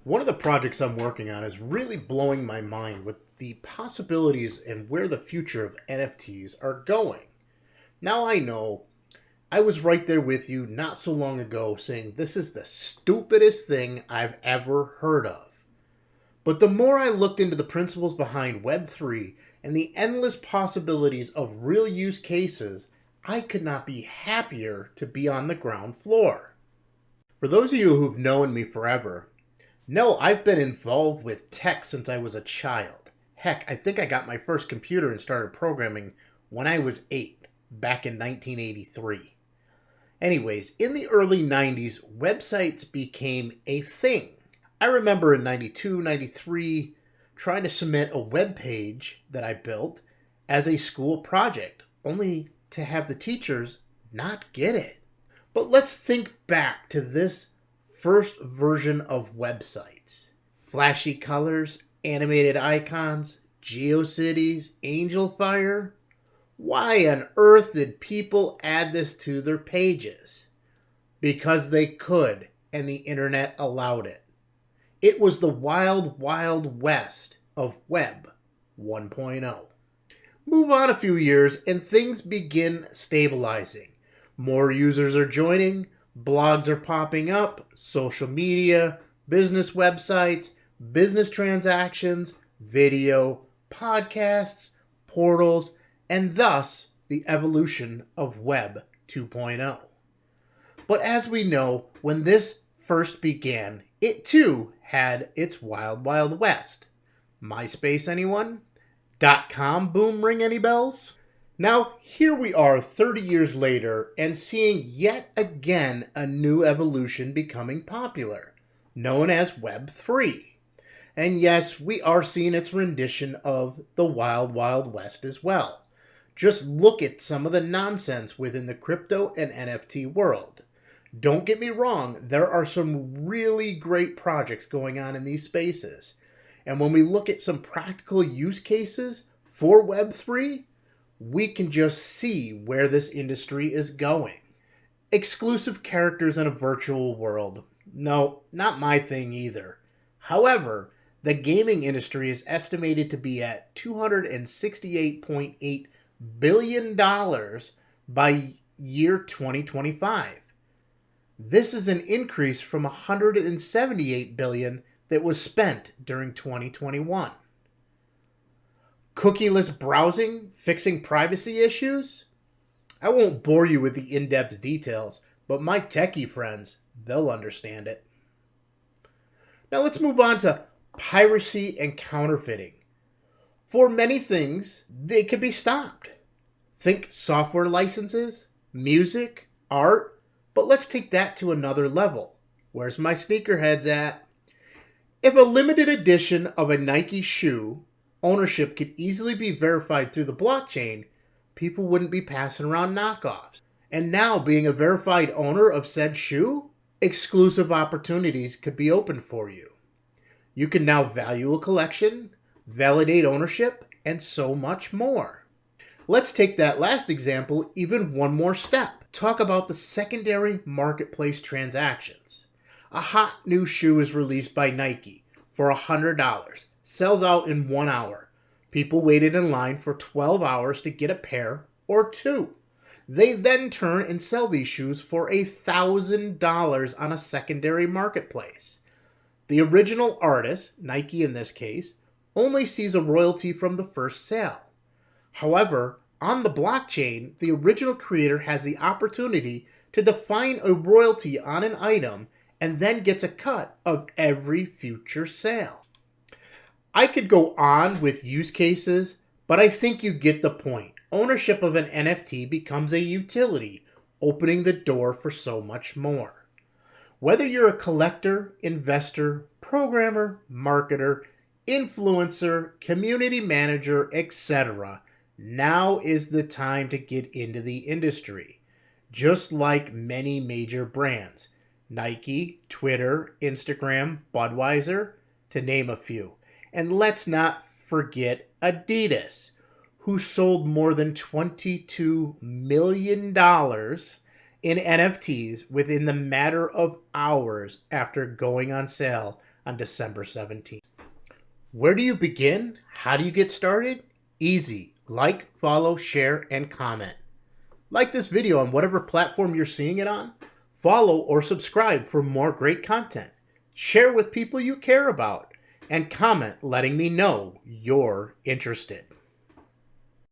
One of the projects I'm working on is really blowing my mind with the possibilities and where the future of NFTs are going. Now I know I was right there with you not so long ago saying this is the stupidest thing I've ever heard of. But the more I looked into the principles behind Web3 and the endless possibilities of real use cases, I could not be happier to be on the ground floor. For those of you who've known me forever, know I've been involved with tech since I was a child. Heck, I think I got my first computer and started programming when I was 8, back in 1983. Anyways, in the early 90s, websites became a thing. I remember in 92, 93, trying to submit a web page that I built as a school project, only to have the teachers not get it. But let's think back to this first version of websites. Flashy colors, animated icons, GeoCities, Angel Fire. Why on earth did people add this to their pages? Because they could, and the internet allowed it. It was the wild, wild west of Web 1.0. Move on a few years and things begin stabilizing. More users are joining, blogs are popping up, social media, business websites, business transactions, video, podcasts, portals, and thus the evolution of Web 2.0. But as we know, when this first began, it too had its wild, wild west. MySpace, anyone? .com boom ring any bells? Now, here we are 30 years later and seeing yet again a new evolution becoming popular, known as Web 3. And yes, we are seeing its rendition of the Wild Wild West as well. Just look at some of the nonsense within the crypto and NFT world. Don't get me wrong, there are some really great projects going on in these spaces. And when we look at some practical use cases for Web 3, we can just see where this industry is going. Exclusive characters in a virtual world. No, not my thing either. However, the gaming industry is estimated to be at $268.8 billion by year 2025. This is an increase from $178 billion that was spent during 2021. Cookieless browsing, fixing privacy issues? I won't bore you with the in-depth details, but my techie friends, they'll understand it. Now let's move on to piracy and counterfeiting. For many things, they can be stopped. Think software licenses, music, art, but let's take that to another level. Where's my sneakerheads at? If a limited edition of a Nike shoe ownership could easily be verified through the blockchain, people wouldn't be passing around knockoffs. And now, being a verified owner of said shoe, exclusive opportunities could be opened for you. You can now value a collection, validate ownership, and so much more. Let's take that last example even one more step. Talk about the secondary marketplace transactions. A hot new shoe is released by Nike for $100. Sells out in 1 hour. People waited in line for 12 hours to get a pair or two. They then turn and sell these shoes for $1,000 on a secondary marketplace. The original artist, Nike in this case, only sees a royalty from the first sale. However, on the blockchain, the original creator has the opportunity to define a royalty on an item and then gets a cut of every future sale. I could go on with use cases, but I think you get the point. Ownership of an NFT becomes a utility, opening the door for so much more. Whether you're a collector, investor, programmer, marketer, influencer, community manager, etc., now is the time to get into the industry. Just like many major brands, Nike, Twitter, Instagram, Budweiser, to name a few. And let's not forget Adidas, who sold more than $22 million in NFTs within the matter of hours after going on sale on December 17th. Where do you begin? How do you get started? Easy. Like, follow, share, and comment. Like this video on whatever platform you're seeing it on. Follow or subscribe for more great content. Share with people you care about. And comment letting me know you're interested.